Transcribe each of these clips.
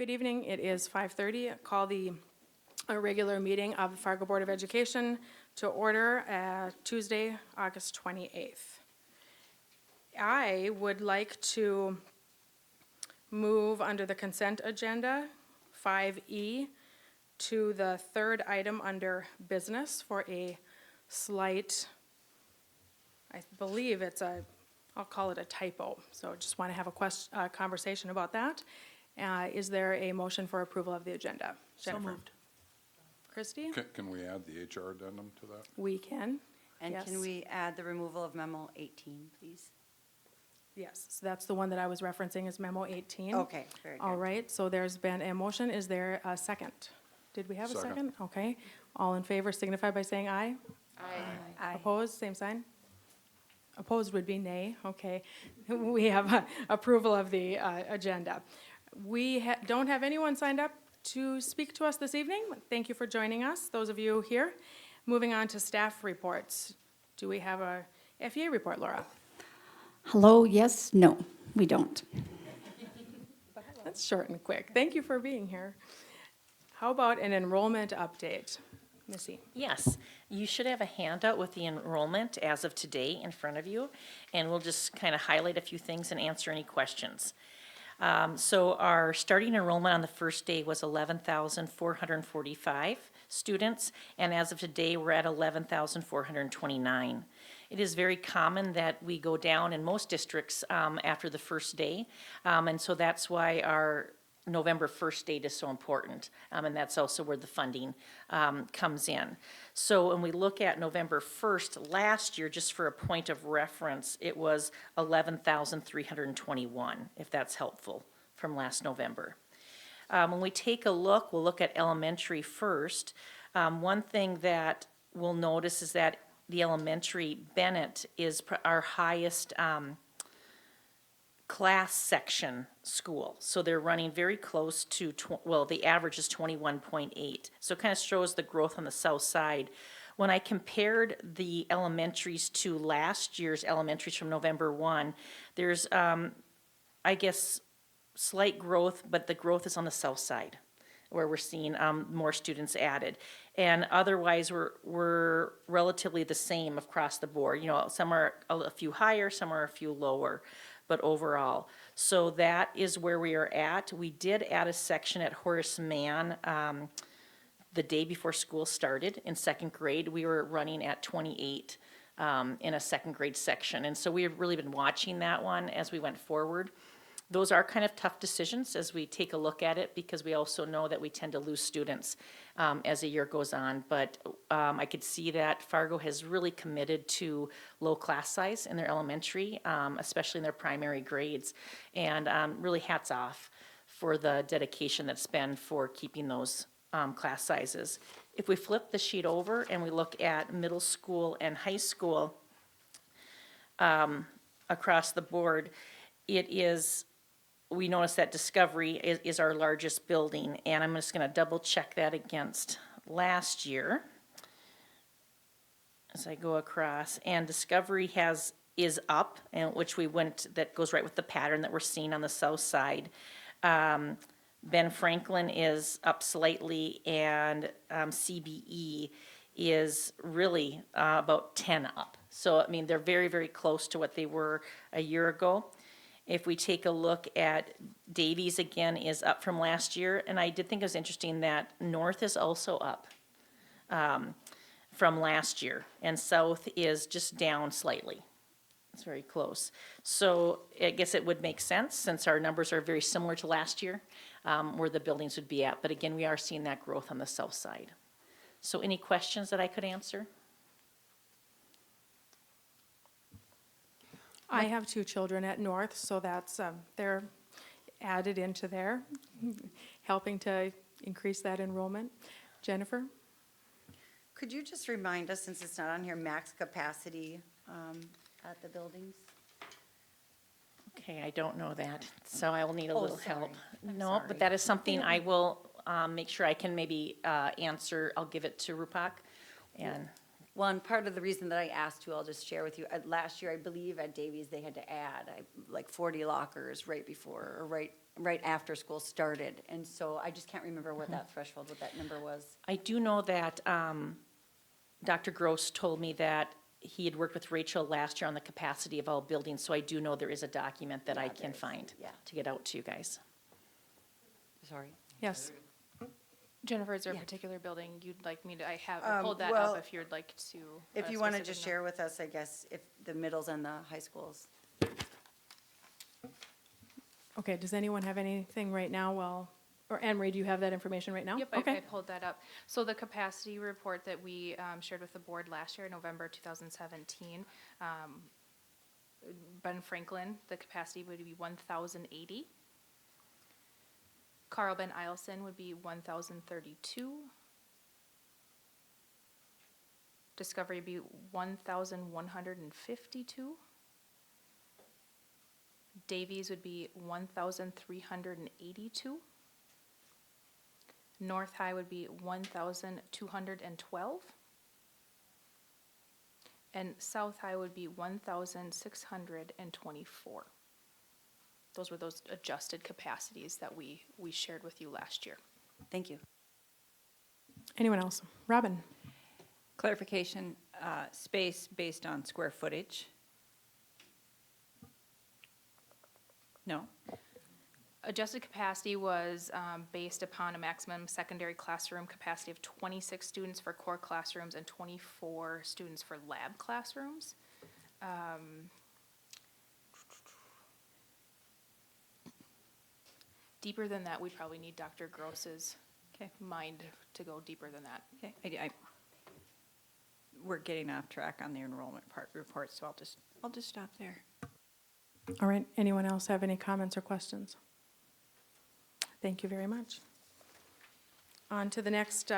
Good evening. It is 5:30. Call the regular meeting of the Fargo Board of Education to order Tuesday, August 28th. I would like to move under the consent agenda, 5E, to the third item under business for a slight, I believe I'll call it a typo. So just want to have a conversation about that. Is there a motion for approval of the agenda? Jennifer? So moved. Christie? Can we add the HR addendum to that? We can. And Yes. can we add the removal of memo 18, please? Yes, so that's the one that I was referencing is memo 18. Okay, very good. All right, so there's been a motion. Is there a second? Did we have a second? Second. Okay. All in favor signify by saying aye. Aye. Opposed, same sign? Opposed would be nay. Okay. We have approval of the agenda. We don't have anyone signed up to speak to us this evening. Thank you for joining us, those of you here. Moving on to staff reports. Do we have a FEA report, Laura? Hello, yes, no, we don't. That's short and quick. Thank you for being here. How about an enrollment update? Missy? Yes, you should have a handout with the enrollment as of today in front of you, and we'll just kind of highlight a few things and answer any questions. So our starting enrollment on the first day was 11,445 students, and as of today, we're at 11,429. It is very common that we go down in most districts after the first day, and so that's why our November 1st date is so important, and that's also where the funding comes in. So when we look at November 1st, last year, just for a point of reference, it was 11,321, if that's helpful, from last November. When we take a look, we'll look at elementary first. One thing that we'll notice is that the elementary, Bennett, is our highest class section school. So they're running very close to, the average is 21.8. So it kind of shows the growth on the south side. When I compared the elementaries to last year's elementaries from November 1, there's, I guess, slight growth, but the growth is on the south side, where we're seeing more students added. And otherwise, we're relatively the same across the board. You know, some are a few higher, some are a few lower, but overall. So that is where we are at. We did add a section at Horace Mann the day before school started in second grade. We were running at 28 in a second grade section. And so we've really been watching that one as we went forward. Those are kind of tough decisions as we take a look at it, because we also know that we tend to lose students as the year goes on. But I could see that Fargo has really committed to low class size in their elementary, especially in their primary grades. And really hats off for the dedication that's been for keeping those class sizes. If we flip the sheet over and we look at middle school and high school across the board, we notice that Discovery is our largest building, and I'm just going to double check that against last year as I go across. And Discovery is up, and that goes right with the pattern that we're seeing on the south side. Ben Franklin is up slightly, and CBE is really about 10 up. So I mean, they're very, very close to what they were a year ago. If we take a look at Davies, again, is up from last year. And I did think it was interesting that North is also up from last year. And South is just down slightly. It's very close. So I guess it would make sense, since our numbers are very similar to last year, where the buildings would be at. But again, we are seeing that growth on the south side. So any questions that I could answer? I have two children at North, so that's, they're added into there, helping to increase that enrollment. Jennifer? Could you just remind us, since it's not on here, max capacity at the buildings? Okay, I don't know that, so I will need a little sorry. help. I'm No, sorry. but that is something I will make sure I can maybe answer. I'll give it to Rupak. And Well, and part of the reason that I asked you, I'll just share with you, last year, I believe at Davies, they had to add like 40 lockers right before, or right right after school started. And so I just can't remember what that threshold, what that number was. I do know that Dr. Gross told me that he had worked with Rachel last year on the capacity of all buildings, so I do know there is a document that I Yeah, can there is. find Yeah. to get out to you guys. Sorry. Yes. Jennifer, is there a Yeah. particular building you'd like me to, I pulled that well, up if you'd like to. If a you want to specific just number. share with us, I guess, if the middles and the high schools. Okay, does anyone have anything right now? Well, or Anne Marie, do you have that information right now? Yep, I Okay. pulled that up. So the capacity report that we shared with the board last year, November 2017, Ben Franklin, the capacity would be 1,080. Carl Ben Eielson would be 1,032. Discovery would be 1,152. Davies would be 1,382. North High would be 1,212. And South High would be 1,624. Those were those adjusted capacities that we shared with you last year. Thank you. Anyone else? Robin? Clarification, space based on square footage? No? Adjusted capacity was based upon a maximum secondary classroom capacity of 26 students for core classrooms and 24 students for lab classrooms. Deeper than that, we probably need Dr. Gross's Okay. mind to go deeper than that. Okay, we're getting off track on the enrollment report, so I'll just stop there. All right, anyone else have any comments or questions? Thank you very much. On to the next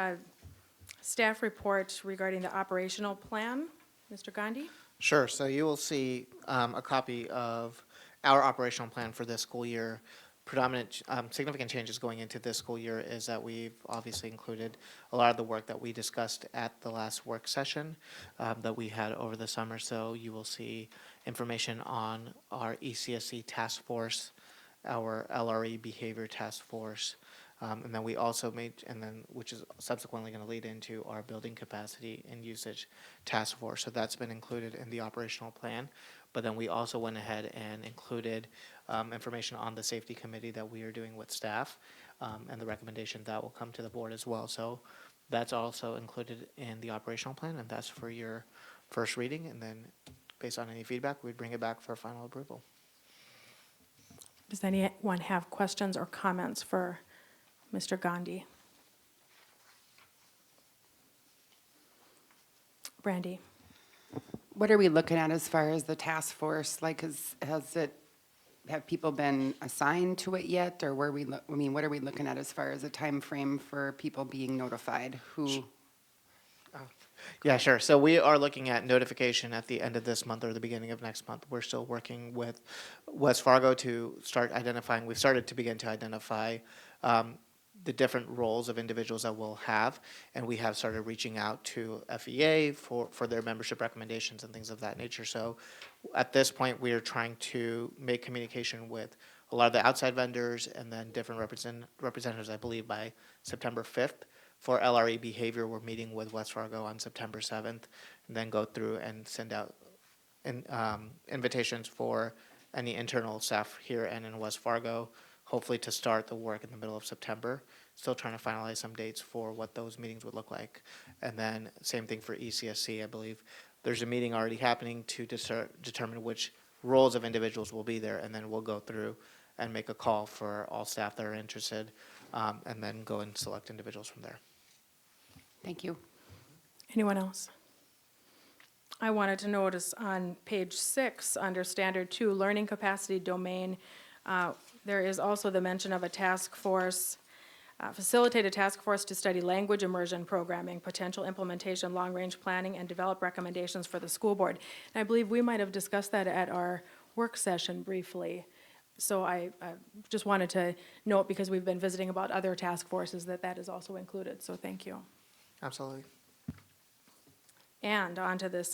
staff report regarding the operational plan. Mr. Gandhi? Sure. So you will see a copy of our operational plan for this school year. Predominant, significant changes going into this school year is that we've obviously included a lot of the work that we discussed at the last work session that we had over the summer. So you will see information on our ECSC task force, our LRE behavior task force, and then we also made, which is subsequently going to lead into our building capacity and usage task force. So that's been included in the operational plan. But then we also went ahead and included information on the safety committee that we are doing with staff, and the recommendation that will come to the board as well. So that's also included in the operational plan, and that's for your first reading. And then based on any feedback, we'd bring it back for final approval. Does anyone have questions or comments for Mr. Gandhi? Brandy? What are we looking at as far as the task force? Like, have people been assigned to it yet? Or what are we looking at as far as a time frame for people being notified? Who? Yeah, sure. So we are looking at notification at the end of this month or the beginning of next month. We're still working with West Fargo to start identifying. We've started to begin to identify the different roles of individuals that we'll have, and we have started reaching out to FEA for their membership recommendations and things of that nature. So at this point, we are trying to make communication with a lot of the outside vendors and then different representatives, I believe, by September 5th. For LRE behavior, we're meeting with West Fargo on September 7th, and then go through and send out invitations for any internal staff here and in West Fargo, hopefully to start the work in the middle of September. Still trying to finalize some dates for what those meetings would look like. And then same thing for ECSC, I believe. There's a meeting already happening to determine which roles of individuals will be there, and then we'll go through and make a call for all staff that are interested, and then go and select individuals from there. Thank you. Anyone else? I wanted to notice on page 6, under Standard 2, Learning Capacity Domain, there is also the mention of a task force, facilitate a task force to study language immersion programming, potential implementation, long-range planning, and develop recommendations for the school board. And I believe we might have discussed that at our work session briefly. So I just wanted to note, because we've been visiting about other task forces, that is also included. So thank you. Absolutely. And on to the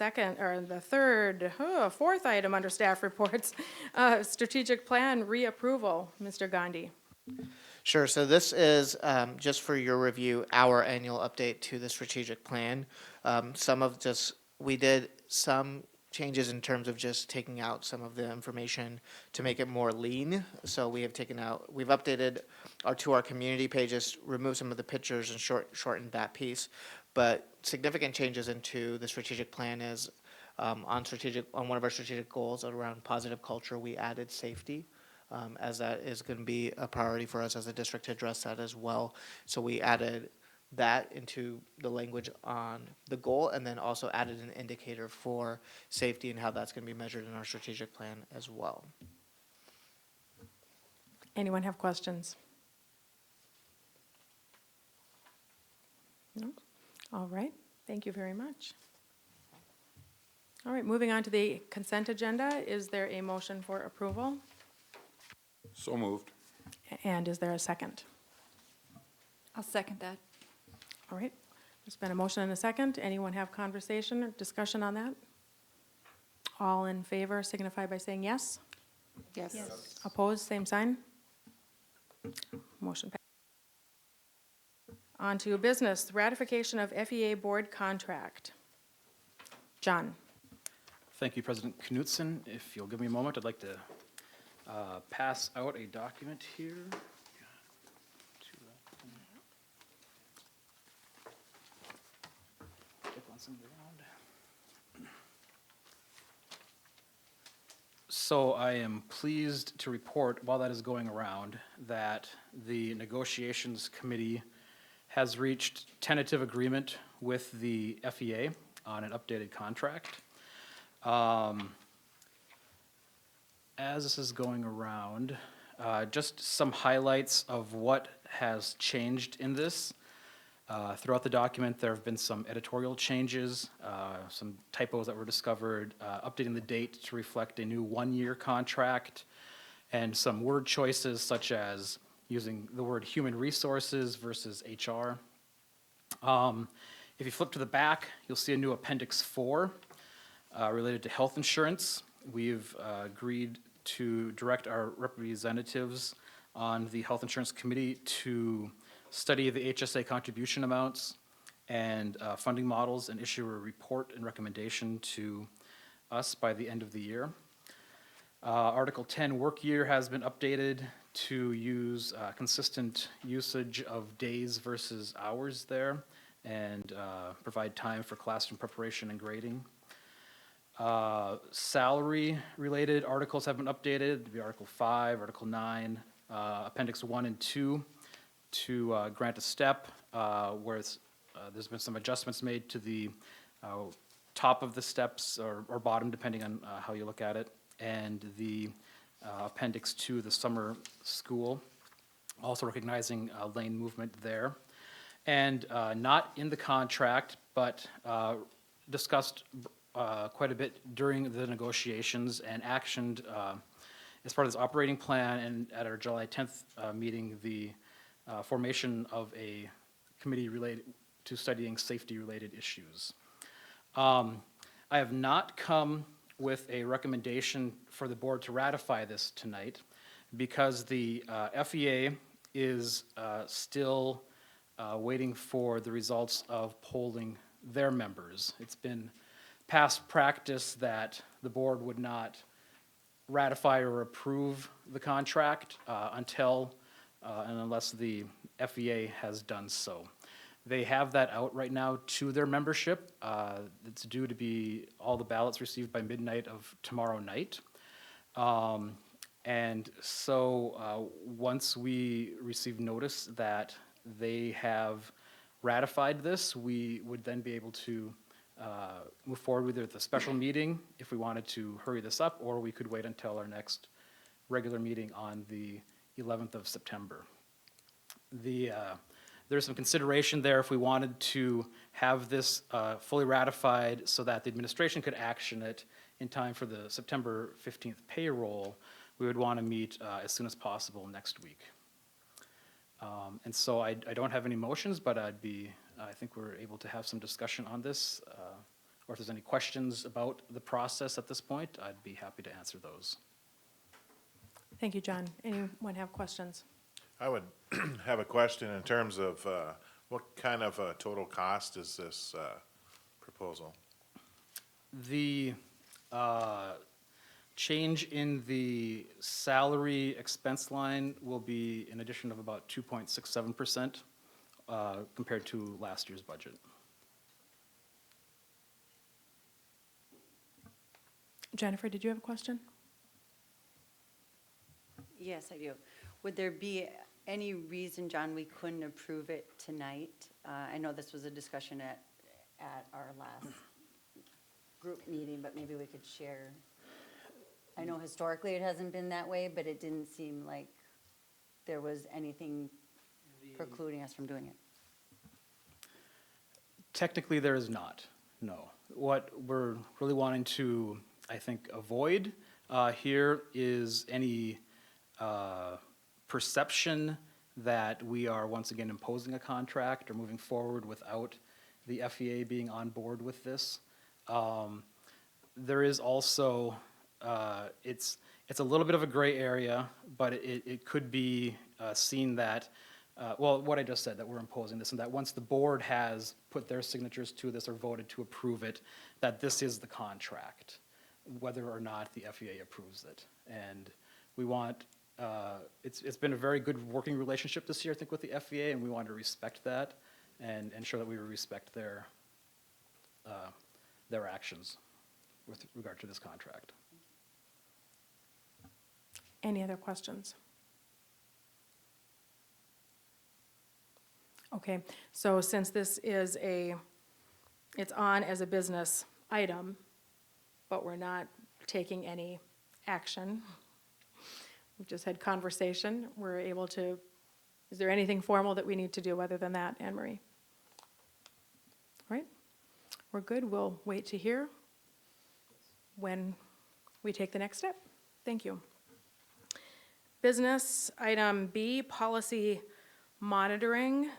fourth item under staff reports, strategic plan reapproval. Mr. Gandhi. Sure, so this is, just for your review, our annual update to the strategic plan. We did some changes in terms of just taking out some of the information to make it more lean. So we've updated our community pages, removed some of the pictures and shortened that piece. But significant changes into the strategic plan is, on one of our strategic goals around positive culture, we added safety, as that is going to be a priority for us as a district to address that as well. So we added that into the language on the goal, and then also added an indicator for safety and how that's going to be measured in our strategic plan as well. Anyone have questions? No? All right, thank you very much. All right, moving on to the consent agenda. Is there a motion for approval? So moved. And is there a second? I'll second that. All right, there's been a motion and a second. Anyone have conversation or discussion on that? All in favor signify by saying yes. Yes. Opposed, same sign. Motion passed. On to business, ratification of FEA board contract. John, Thank you, President Knutson. If you'll give me a moment, I'd like to pass out a document here. So I am pleased to report, while that is going around, that the negotiations committee has reached tentative agreement with the FEA on an updated contract. As this is going around, just some highlights of what has changed in this. Throughout the document, there have been some editorial changes, some typos that were discovered, updating the date to reflect a new one-year contract, and some word choices such as using the word human resources versus HR. If you flip to the back, you'll see a new Appendix 4 related to health insurance. We've agreed to direct our representatives on the Health Insurance Committee to study the HSA contribution amounts and funding models and issue a report and recommendation to us by the end of the year. Article 10 work year has been updated to use consistent usage of days versus hours there and provide time for classroom preparation and grading. Salary-related articles have been updated, it'd be Article 5, Article 9, Appendix 1 and 2 to grant a step, where there's been some adjustments made to the top of the steps or bottom, depending on how you look at it, and the Appendix 2, the summer school, also recognizing lane movement there. And not in the contract, but discussed quite a bit during the negotiations and actioned as part of this operating plan and at our July 10th meeting, the formation of a committee related to studying safety-related issues. I have not come with a recommendation for the board to ratify this tonight because the FEA is still waiting for the results of polling their members. It's been past practice that the board would not ratify or approve the contract until and unless the FEA has done so. They have that out right now to their membership. It's due to be all the ballots received by midnight of tomorrow night. And so once we receive notice that they have ratified this, we would then be able to move forward with either the special meeting if we wanted to hurry this up, or we could wait until our next regular meeting on the 11th of September. There's some consideration there if we wanted to have this fully ratified so that the administration could action it in time for the September 15th payroll. We would want to meet as soon as possible next week. And so I don't have any motions, but I think we're able to have some discussion on this. Or if there's any questions about the process at this point, I'd be happy to answer those. thank you, John. Anyone have questions? I would have a question in terms of what kind of total cost is this proposal? The change in the salary expense line will be an addition of about 2.67% compared to last year's budget. Jennifer, did you have a question? Yes, I do. Would there be any reason, John, we couldn't approve it tonight? I know this was a discussion at our last group meeting, but maybe we could share. I know historically it hasn't been that way, but it didn't seem like there was anything precluding us from doing it. Technically, there is not, no. What we're really wanting to, I think, avoid here is any perception that we are once again imposing a contract or moving forward without the FEA being on board with this. There is also, it's a little bit of a gray area, but it could be seen that, well, what I just said, that we're imposing this, and that once the board has put their signatures to this or voted to approve it, that this is the contract, whether or not the FEA approves it. And we want, it's been a very good working relationship this year, I think, with the FEA, and we want to respect that and ensure that we respect their actions with regard to this contract. Any other questions? Okay, so since this is it's on as a business item, but we're not taking any action, we've just had conversation, we're able to, is there anything formal that we need to do other than that, Anne Marie? All right, we're good, we'll wait to hear when we take the next step. Thank you. Business item B, policy monitoring.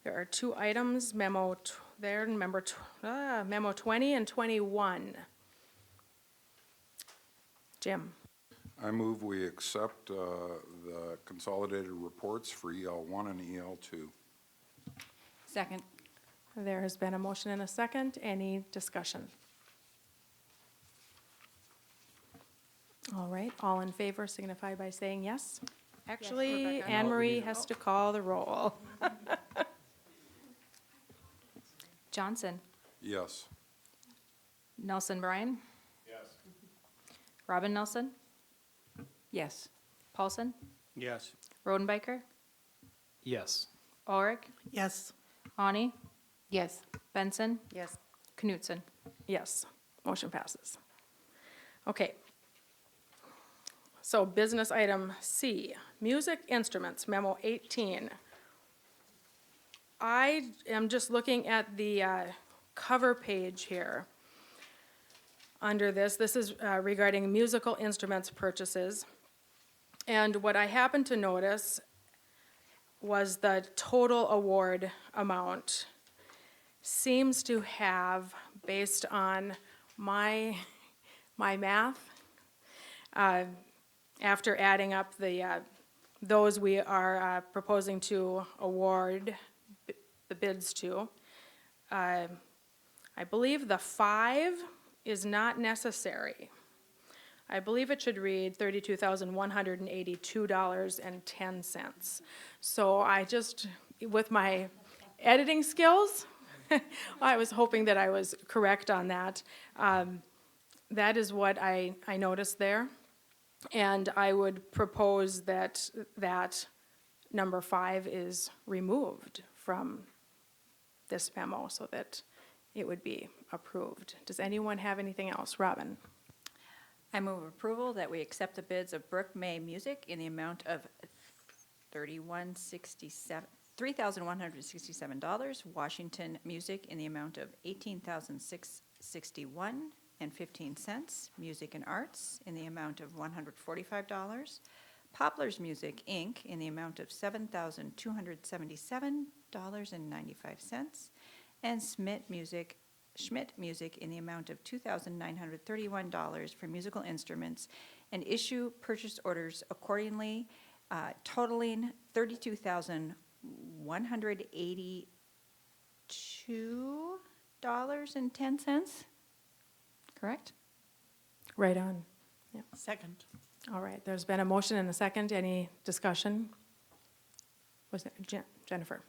There are two items, memo 20 and 21. Jim, I move we accept the consolidated reports for EL1 and EL2. Second. there has been a motion and a second. Any discussion? All right, all in favor signify by saying yes. Actually, Rebecca. Anne Marie has to call the roll. Johnson, Yes. Nelson Bryan. Yes. Robin Nelson, Yes. Paulson, Yes. Rodenbiker, Yes. Ulrich, Yes. Ani, Yes. Benson, Yes. Knutson. Yes, motion passes. Okay. So business item C, music instruments, memo 18. I am just looking at the cover page here. Under this is regarding musical instruments purchases. And what I happened to notice was the total award amount seems to have, based on my math, after adding up those we are proposing to award the bids to, I believe the 5 is not necessary. I believe it should read $32,182.10. So I just, with my editing skills, I was hoping that I was correct on that. That is what I noticed there. And I would propose that number 5 is removed from this memo so that it would be approved. Does anyone have anything else? Robin? I move approval that we accept the bids of Brook May Music in the amount of $3,167, Washington Music in the amount of $18,661.15, Music and Arts in the amount of $145, Poplars Music, Inc. in the amount of $7,277.95, and Schmidt Music in the amount of $2,931 for musical instruments, and issue purchase orders accordingly totaling $32,182.10, correct? Right on. Yeah. Second. All right, there's been a motion and a second. Any discussion? Was it Jennifer?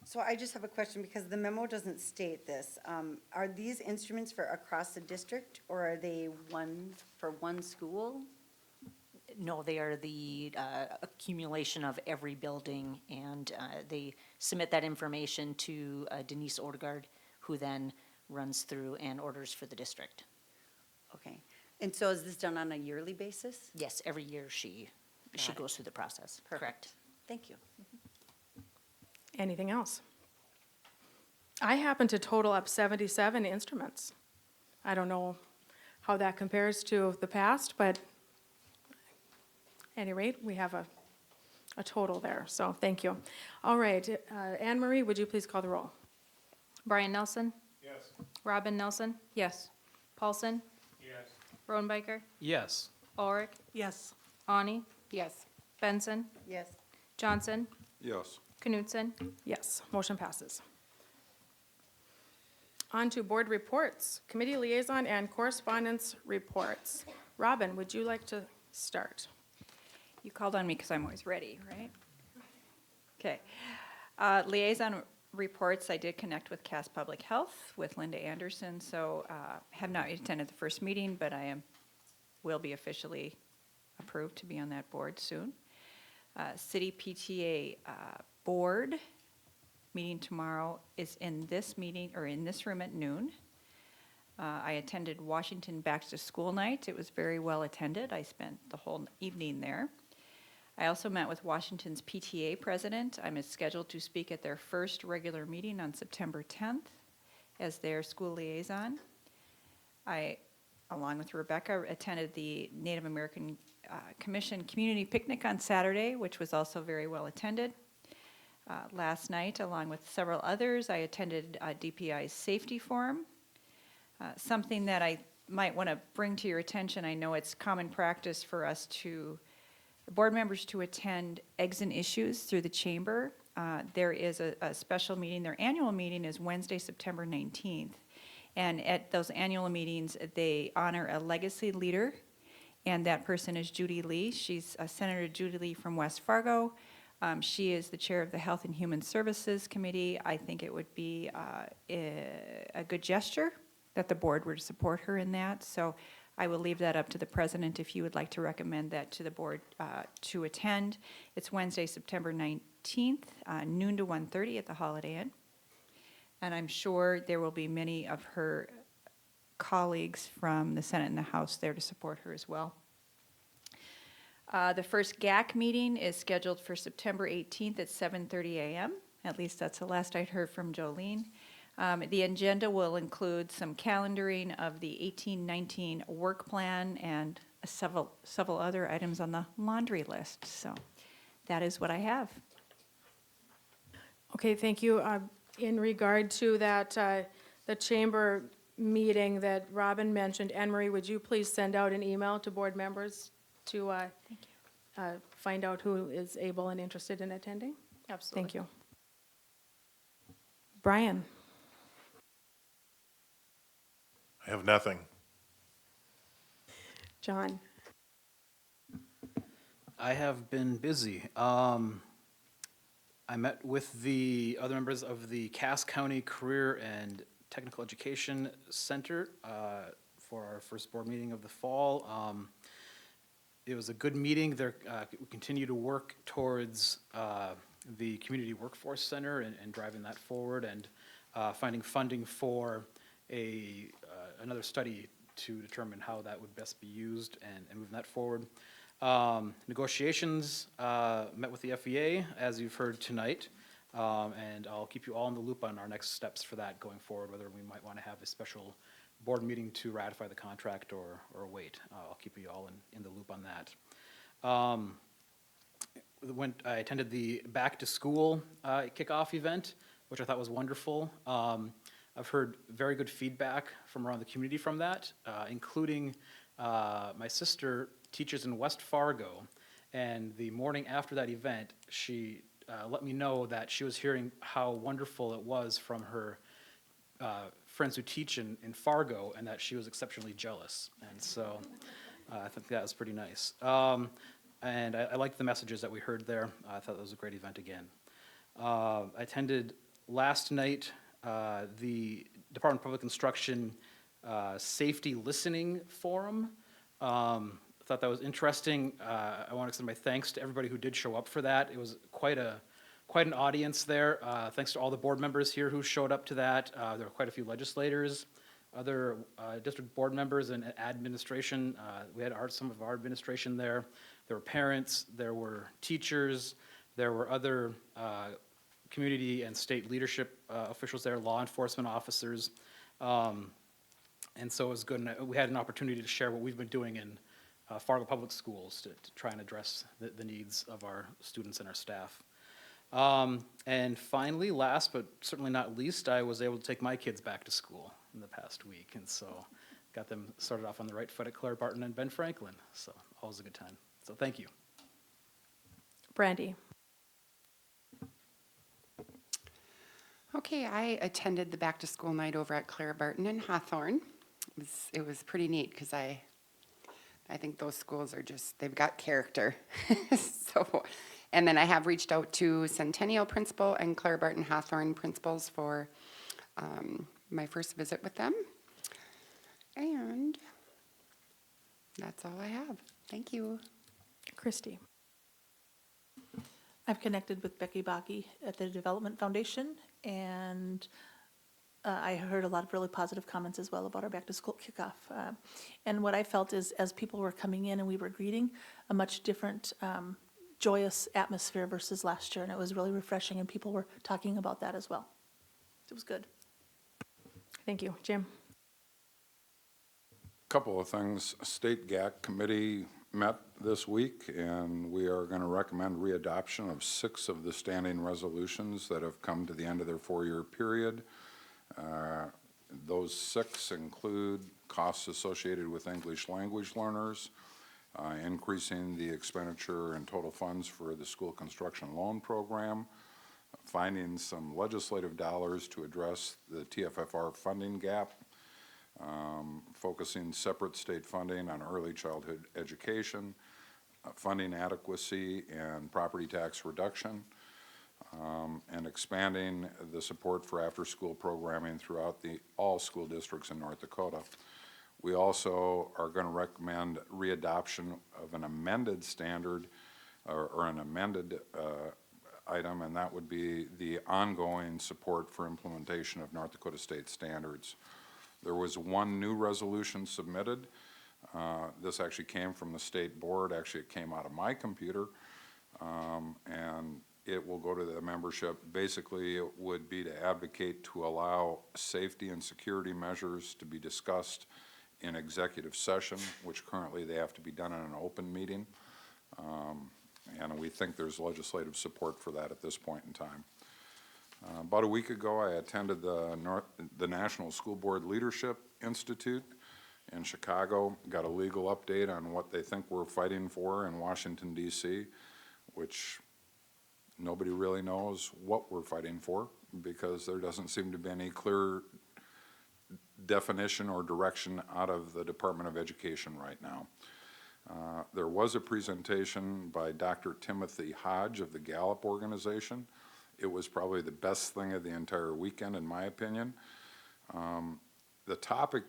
So I just have a question, because the memo doesn't state this. Are these instruments for across the district, or are they one for one school? No, they are the accumulation of every building, and they submit that information to Denise Odegaard, who then runs through and orders for the district. Okay. And so is this done on a yearly basis? Yes, every year she Got it. goes through the process. Correct. Thank you. Anything else? I happen to total up 77 instruments. I don't know how that compares to the past, but at any rate, we have a total there, so thank you. All right, Anne Marie, would you please call the roll? Brian Nelson? Yes. Robin Nelson? Yes. Paulson? Yes. Rodenbiker? Yes. Ulrich? Yes. Ani? Yes. Benson? Yes. Johnson? Yes. Knutson? Yes, motion passes. On to board reports, committee liaison and correspondence reports. Robin, would you like to start? You called on me because I'm always ready, right? Okay. Liaison reports, I did connect with Cass Public Health, with Linda Anderson, so have not attended the first meeting, but will be officially approved to be on that board soon. City PTA board meeting tomorrow is in this meeting, or in this room at noon. I attended Washington Back to School Night. It was very well attended. I spent the whole evening there. I also met with Washington's PTA president. I'm scheduled to speak at their first regular meeting on September 10th as their school liaison. I, along with Rebecca, attended the Native American Commission Community Picnic on Saturday, which was also very well attended. Last night, along with several others, I attended DPI's Safety Forum. Something that I might want to bring to your attention, I know it's common practice for us board members to attend Eggs and Issues through the chamber. There is a special meeting. Their annual meeting is Wednesday, September 19th. And at those annual meetings, they honor a legacy leader, and that person is Judy Lee. She's Senator Judy Lee from West Fargo. She is the chair of the Health and Human Services Committee. I think it would be a good gesture that the board were to support her in that. So I will leave that up to the president if you would like to recommend that to the board to attend. It's Wednesday, September 19th, noon to 1:30 at the Holiday Inn. And I'm sure there will be many of her colleagues from the Senate and the House there to support her as well. The first GAC meeting is scheduled for September 18th at 7:30 a.m. At least that's the last I'd heard from Jolene. The agenda will include some calendaring of the 18-19 work plan and several other items on the laundry list. So that is what I have. Okay, thank you. In regard to that, the chamber meeting that Robin mentioned, Anne Marie, would you please send out an email to board members to find out who is able and interested in attending? Absolutely. Thank you. Brian? I have nothing. John? I have been busy. I met with the other members of the Cass County Career and Technical Education Center for our first board meeting of the fall. It was a good meeting. We continue to work towards the Community Workforce Center and driving that forward, and finding funding for another study to determine how that would best be used and moving that forward. Negotiations, met with the FEA, as you've heard tonight, and I'll keep you all in the loop on our next steps for that going forward, whether we might want to have a special board meeting to ratify the contract or wait. I'll keep you all in the loop on that. I attended the Back to School kickoff event, which I thought was wonderful. I've heard very good feedback from around the community from that, including my sister teaches in West Fargo, And the morning after that event, she let me know that she was hearing how wonderful it was from her friends who teach in Fargo, and that she was exceptionally jealous. And so I think that was pretty nice. And I liked the messages that we heard there. I thought that was a great event again. I attended last night the Department of Public Instruction Safety Listening Forum. I thought that was interesting. I want to extend my thanks to everybody who did show up for that. It was quite an audience there. Thanks to all the board members here who showed up to that. There were quite a few legislators, other district board members and administration. We had some of our administration there. There were parents, there were teachers, there were other community and state leadership officials there, law enforcement officers. And so it was good. And we had an opportunity to share what we've been doing in Fargo Public Schools to try and address the needs of our students and our staff. And finally, last but certainly not least, I was able to take my kids back to school in the past week. And so got them started off on the right foot at Claire Barton and Ben Franklin. So always a good time. So thank you. Brandy. Okay, I attended the back-to-school night over at Clara Barton in Hawthorne. It was pretty neat because I think those schools are just, they've got character. So, and then I have reached out to Centennial Principal and Clara Barton Hawthorne principals for my first visit with them. And that's all I have. Thank you. Christy. I've connected with Becky Bakke at the Development Foundation, and I heard a lot of really positive comments as well about our back-to-school kickoff. And what I felt is, as people were coming in and we were greeting, a much different, joyous atmosphere versus last year, and it was really refreshing, and people were talking about that as well. It was good. Thank you. Jim. Couple of things. State GAC committee met this week, and we are going to recommend readoption of 6 of the standing resolutions that have come to the end of their 4-year period. Those 6 include costs associated with English language learners, increasing the expenditure and total funds for the school construction loan program, finding some legislative dollars to address the TFFR funding gap, focusing separate state funding on early childhood education, funding adequacy and property tax reduction, and expanding the support for after-school programming throughout all school districts in North Dakota. We also are going to recommend readoption of an amended standard or an amended item, and that would be the ongoing support for implementation of North Dakota state standards. There was 1 new resolution submitted. This actually came from the state board. Actually, it came out of my computer, and it will go to the membership. Basically, it would be to advocate to allow safety and security measures to be discussed in executive session, which currently they have to be done in an open meeting. And we think there's legislative support for that at this point in time. About a week ago, I attended the National School Board Leadership Institute in Chicago, got a legal update on what they think we're fighting for in Washington, D.C., which nobody really knows what we're fighting for because there doesn't seem to be any clear definition or direction out of the Department of Education right now. There was a presentation by Dr. Timothy Hodge of the Gallup organization. It was probably the best thing of the entire weekend, in my opinion. The topic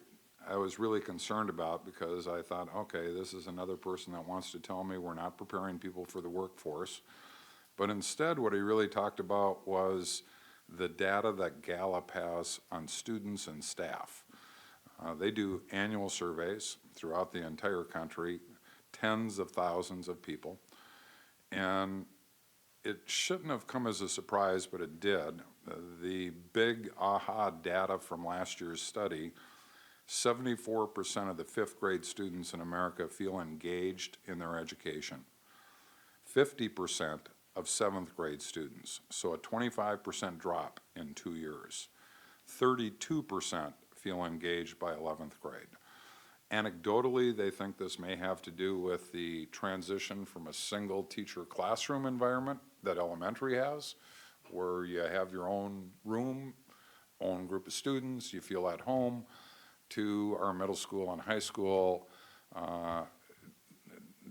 I was really concerned about because I thought, okay, this is another person that wants to tell me we're not preparing people for the workforce. But instead, what he really talked about was the data that Gallup has on students and staff. They do annual surveys throughout the entire country, tens of thousands of people. And it shouldn't have come as a surprise, but it did. The big aha data from last year's study, 74% of the 5th grade students in America feel engaged in their education. 50% of 7th grade students, so a 25% drop in 2 years. 32% feel engaged by 11th grade. Anecdotally, they think this may have to do with the transition from a single teacher classroom environment that elementary has, where you have your own room, own group of students, you feel at home, to our middle school and high school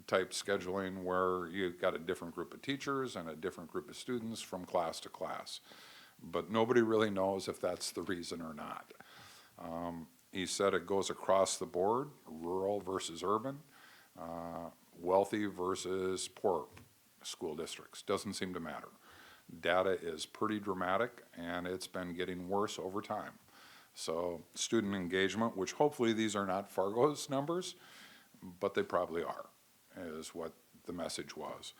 type scheduling where you've got a different group of teachers and a different group of students from class to class. But nobody really knows if that's the reason or not. He said it goes across the board, rural versus urban, wealthy versus poor school districts. Doesn't seem to matter. Data is pretty dramatic, and it's been getting worse over time. So student engagement, which hopefully these are not Fargo's numbers, but they probably are, is what the message was.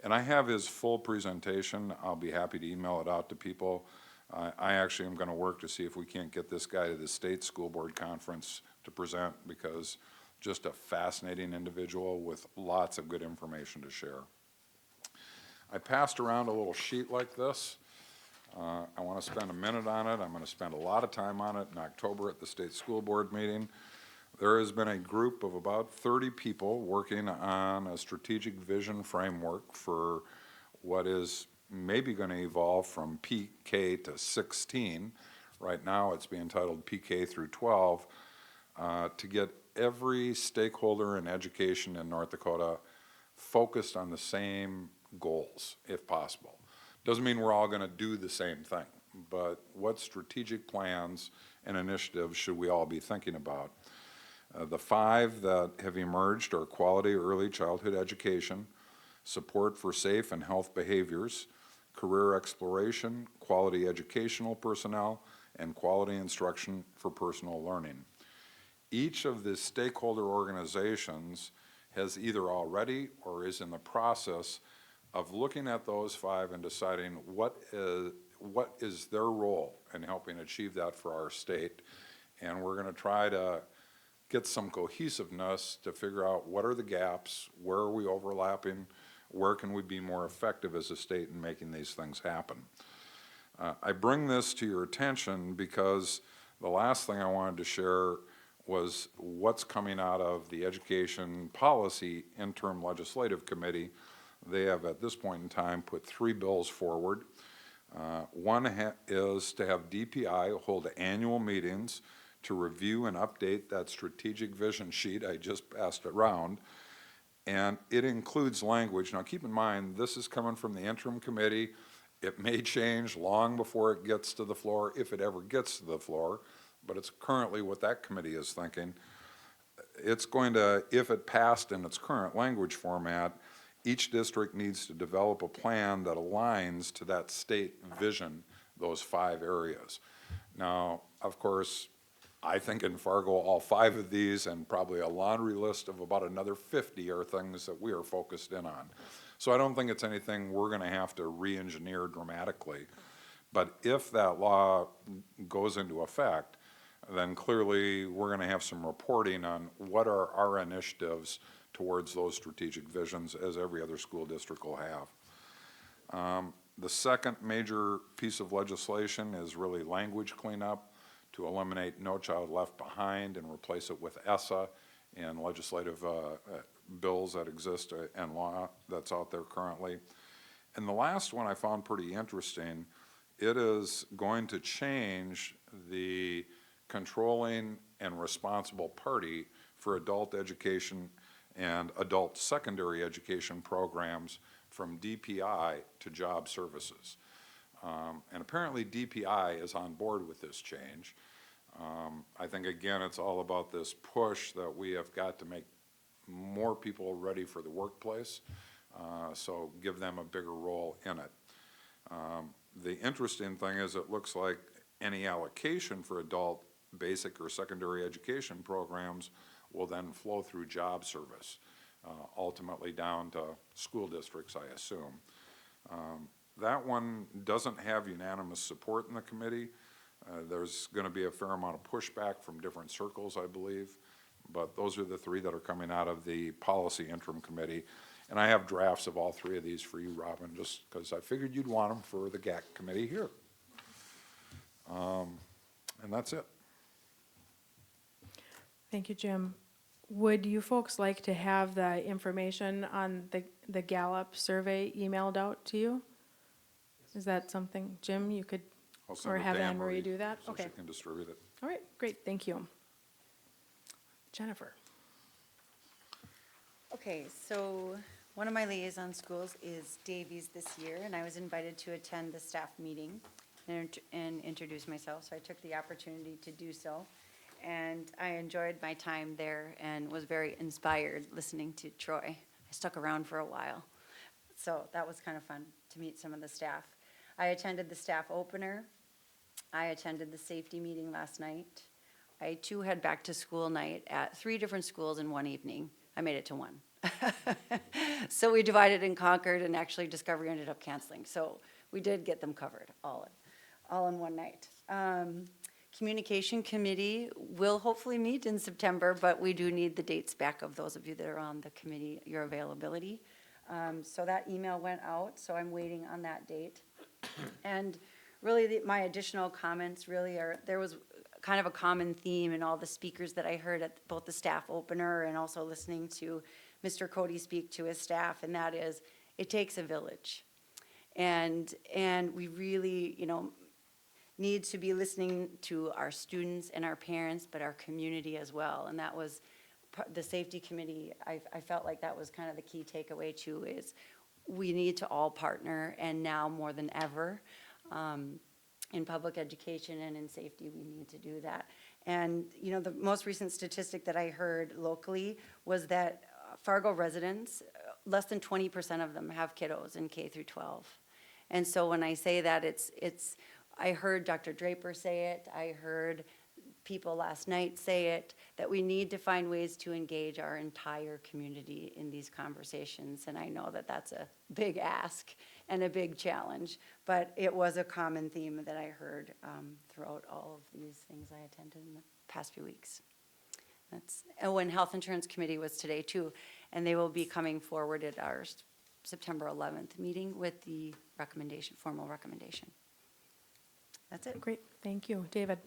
And I have his full presentation. I'll be happy to email it out to people. I actually am going to work to see if we can't get this guy to the state school board conference to present, because just a fascinating individual with lots of good information to share. I passed around a little sheet like this. I want to spend a minute on it. I'm going to spend a lot of time on it in October at the state school board meeting. There has been a group of about 30 people working on a strategic vision framework for what is maybe going to evolve from PK to 16. Right now it's being titled PK through 12, to get every stakeholder in education in North Dakota focused on the same goals, if possible. Doesn't mean we're all going to do the same thing, but what strategic plans and initiatives should we all be thinking about? The 5 that have emerged are quality early childhood education, support for safe and health behaviors, career exploration, quality educational personnel, and quality instruction for personal learning. Each of the stakeholder organizations has either already or is in the process of looking at those 5 and deciding what is their role in helping achieve that for our state. And we're going to try to get some cohesiveness to figure out what are the gaps, where are we overlapping, where can we be more effective as a state in making these things happen. I bring this to your attention because the last thing I wanted to share was what's coming out of the Education Policy Interim Legislative Committee. They have at this point in time put 3 bills forward. One is to have DPI hold annual meetings to review and update that strategic vision sheet I just passed around. And it includes language. Now keep in mind, this is coming from the interim committee. It may change long before it gets to the floor, if it ever gets to the floor, but it's currently what that committee is thinking. It's going to, if it passed in its current language format, each district needs to develop a plan that aligns to that state vision, those 5 areas. Now, of course, I think in Fargo, all 5 of these and probably a laundry list of about another 50 are things that we are focused in on. So I don't think it's anything we're going to have to re-engineer dramatically. But if that law goes into effect, then clearly we're going to have some reporting on what are our initiatives towards those strategic visions, as every other school district will have. The second major piece of legislation is really language cleanup to eliminate No Child Left Behind and replace it with ESSA and legislative bills that exist and law that's out there currently. And the last one I found pretty interesting. It is going to change the controlling and responsible party for adult education and adult secondary education programs from DPI to job services. And apparently DPI is on board with this change. I think, again, it's all about this push that we have got to make more people ready for the workplace, so give them a bigger role in it. The interesting thing is it looks like any allocation for adult basic or secondary education programs will then flow through job service, ultimately down to school districts, I assume. That one doesn't have unanimous support in the committee. There's going to be a fair amount of pushback from different circles, I believe, but those are the 3 that are coming out of the Policy Interim Committee. And I have drafts of all 3 of these for you, Robin, just because I figured you'd want them for the GAC committee here. And that's it. Thank you, Jim. Would you folks like to have the information on the Gallup survey emailed out to you? Is that something, Jim, you could, I'll send or it to have Anne Anne Marie Marie do that? so she Okay. can distribute it. All right, great, thank you. Jennifer? Okay, so one of my liaison schools is Davies this year, and I was invited to attend the staff meeting and introduce myself, so I took the opportunity to do so. And I enjoyed my time there and was very inspired listening to Troy. I stuck around for a while, so that was kind of fun to meet some of the staff. I attended the staff opener. I attended the safety meeting last night. I too had back to school night at 3 different schools in one evening. I made it to one. So we divided and conquered, and actually Discovery ended up canceling. So we did get them covered all in one night. Communication committee will hopefully meet in September, but we do need the dates back of those of you that are on the committee, your availability. So that email went out, so I'm waiting on that date. And really, my additional comments really are, there was kind of a common theme in all the speakers that I heard at both the staff opener and also listening to Mr. Cody speak to his staff, and that is, it takes a village. And we really, need to be listening to our students and our parents, but our community as well. And that was the safety committee. I felt like that was kind of the key takeaway too, is we need to all partner, and now more than ever, in public education and in safety, we need to do that. And, the most recent statistic that I heard locally was that Fargo residents, less than 20% of them have kiddos in K through 12. And so when I say that, I heard Dr. Draper say it, I heard people last night say it, that we need to find ways to engage our entire community in these conversations. And I know that that's a big ask and a big challenge, but it was a common theme that I heard throughout all of these things I attended in the past few weeks. When Health Insurance Committee was today too, and they will be coming forward at our September 11th meeting with the recommendation, formal recommendation. That's it. Great, thank you. David?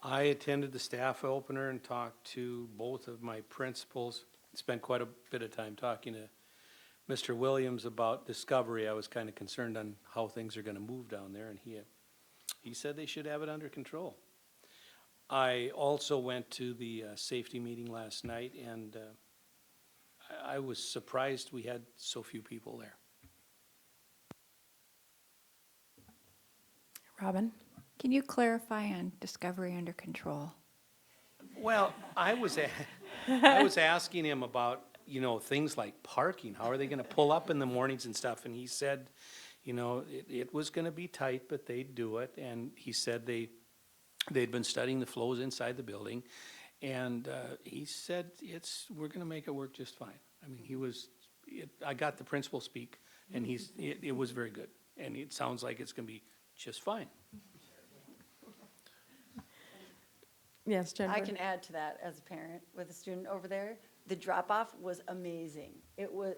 I attended the staff opener and talked to both of my principals. Spent quite a bit of time talking to Mr. Williams about Discovery. I was kind of concerned on how things are going to move down there, and he said they should have it under control. I also went to the safety meeting last night, and I was surprised we had so few people there. Robin? Can you clarify on Discovery under control? Well, I was asking him about, things like parking. How are they going to pull up in the mornings and stuff? And he said, it was going to be tight, but they'd do it. And he said they'd been studying the flows inside the building. And he said, we're going to make it work just fine. I mean, I got the principal speak, and it was very good. And it sounds like it's going to be just fine. Yes, Jennifer? I can add to that as a parent with a student over there. The drop-off was amazing.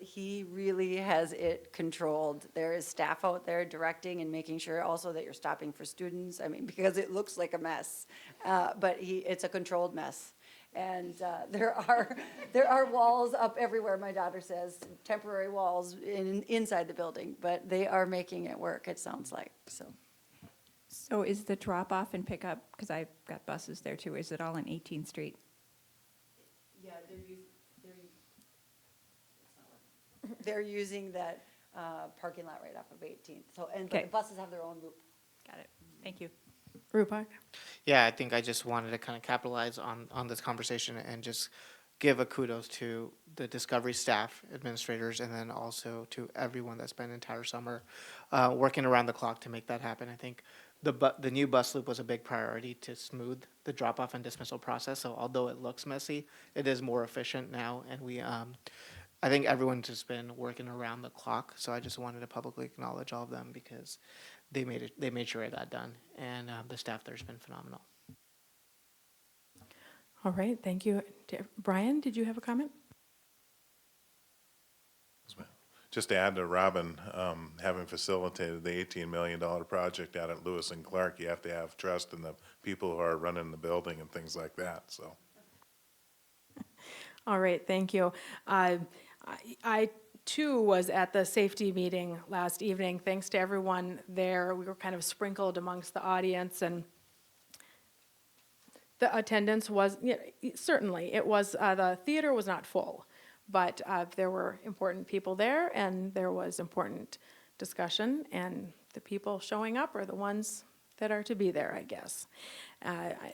He really has it controlled. There is staff out there directing and making sure also that you're stopping for students. Because it looks like a mess, but it's a controlled mess. And there are walls up everywhere, my daughter says, temporary walls inside the building, but they are making it work, it sounds like, so. So is the drop-off and pickup, because I've got buses there too, is it all on 18th Street? Yeah, they're using that parking lot right off of 18th. So, but Okay. the buses have their own loop. Got it. Thank you. Rupak? Yeah, I think I just wanted to kind of capitalize on this conversation and just give a kudos to the Discovery staff, administrators, and then also to everyone that spent an entire summer working around the clock to make that happen. I think the new bus loop was a big priority to smooth the drop-off and dismissal process. So although it looks messy, it is more efficient now, and I think everyone's just been working around the clock. So I just wanted to publicly acknowledge all of them because they made sure it got done, and the staff there's been phenomenal. All right, thank you. Brian, did you have a comment? Just to add to Robin, having facilitated the $18 million project out at Lewis and Clark, you have to have trust in the people who are running the building and things like that, so. All right, thank you. I too was at the safety meeting last evening. Thanks to everyone there. We were kind of sprinkled amongst the audience, and the attendance was, certainly, it was, the theater was not full, but there were important people there, and there was important discussion, and the people showing up are the ones that are to be there, I guess.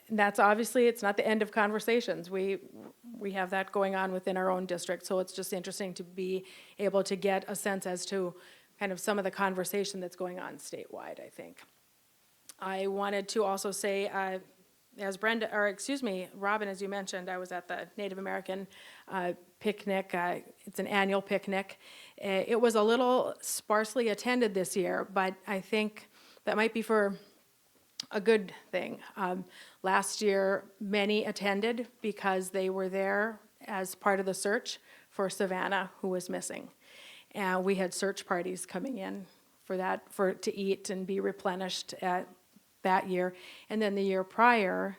That's obviously, it's not the end of conversations. We have that going on within our own district, so it's just interesting to be able to get a sense as to kind of some of the conversation that's going on statewide, I think. I wanted to also say, as Brenda, or excuse me, Robin, as you mentioned, I was at the Native American picnic. It's an annual picnic. It was a little sparsely attended this year, but I think that might be for a good thing. Last year, many attended because they were there as part of the search for Savannah, who was missing. And we had search parties coming in for that, to eat and be replenished that year. And then the year prior,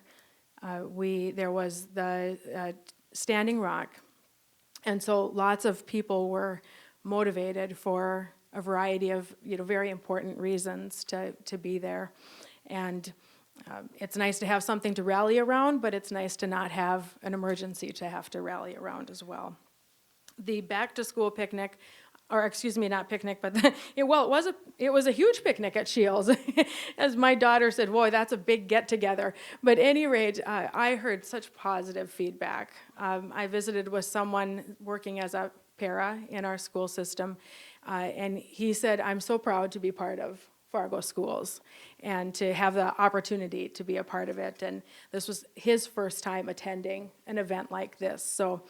there was the Standing Rock. And so lots of people were motivated for a variety of, very important reasons to be there. And it's nice to have something to rally around, but it's nice to not have an emergency to have to rally around as well. The back-to-school picnic, or excuse me, not picnic, but it was a huge picnic at Shields. As my daughter said, boy, that's a big get-together. But at any rate, I heard such positive feedback. I visited with someone working as a para in our school system, and he said, I'm so proud to be part of Fargo Schools and to have the opportunity to be a part of it. And this was his first time attending an event like this. So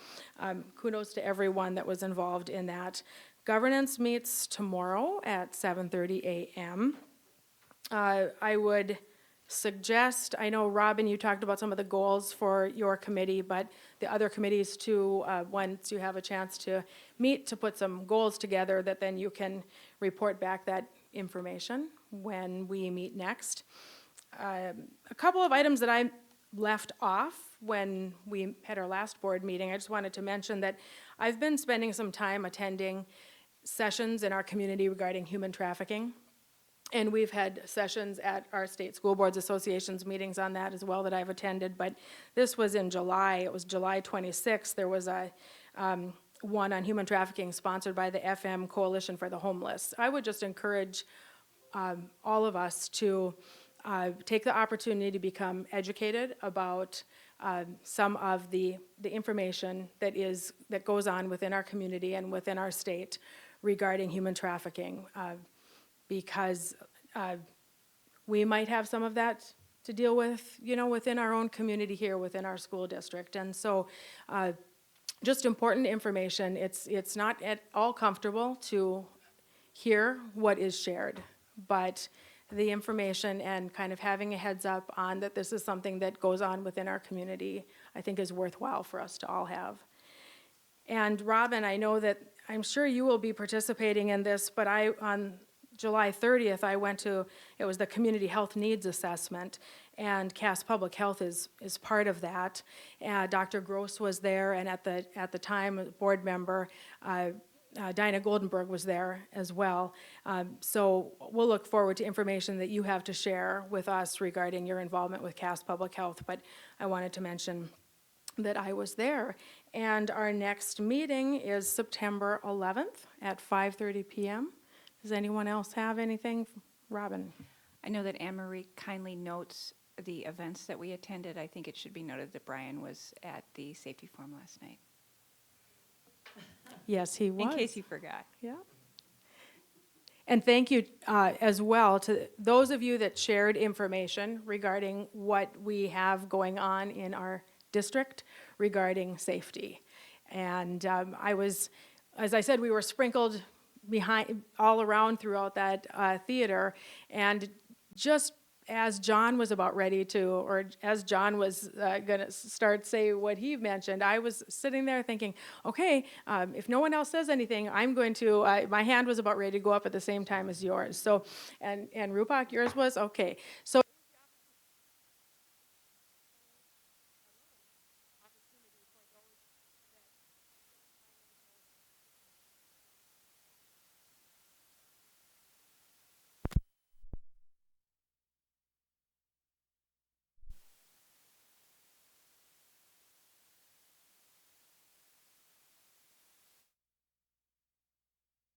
kudos to everyone that was involved in that. Governance meets tomorrow at 7:30 a.m. I would suggest, I know, Robin, you talked about some of the goals for your committee, but the other committees too, once you have a chance to meet, to put some goals together that then you can report back that information when we meet next. A couple of items that I left off when we had our last board meeting, I just wanted to mention that I've been spending some time attending sessions in our community regarding human trafficking. And we've had sessions at our state school boards associations meetings on that as well that I've attended, but this was in July. It was July 26th. There was a one on human trafficking sponsored by the FM Coalition for the Homeless. I would just encourage all of us to take the opportunity to become educated about some of the information that goes on within our community and within our state regarding human trafficking, because we might have some of that to deal with, within our own community here, within our school district. And so just important information. It's not at all comfortable to hear what is shared, but the information and kind of having a heads up on that this is something that goes on within our community, I think is worthwhile for us to all have. And Robin, I know that, I'm sure you will be participating in this, but on July 30th, I went to, it was the Community Health Needs Assessment, and Cass Public Health is part of that. Dr. Gross was there, and at the time, a board member, Dinah Goldenberg was there as well. So we'll look forward to information that you have to share with us regarding your involvement with Cass Public Health, but I wanted to mention that I was there. And our next meeting is September 11th at 5:30 p.m. Does anyone else have anything? Robin? I know that Anne Marie kindly notes the events that we attended. I think it should be noted that Brian was at the safety forum last night. Yes, he was. In case you forgot. Yeah. And thank you as well to those of you that shared information regarding what we have going on in our district regarding safety. And as I said, we were sprinkled all around throughout that theater, and just as John was about ready to, or as John was going to say what he mentioned, I was sitting there thinking, okay, if no one else says anything, I'm going to, my hand was about ready to go up at the same time as yours. So, and Rupak, yours was? Okay. So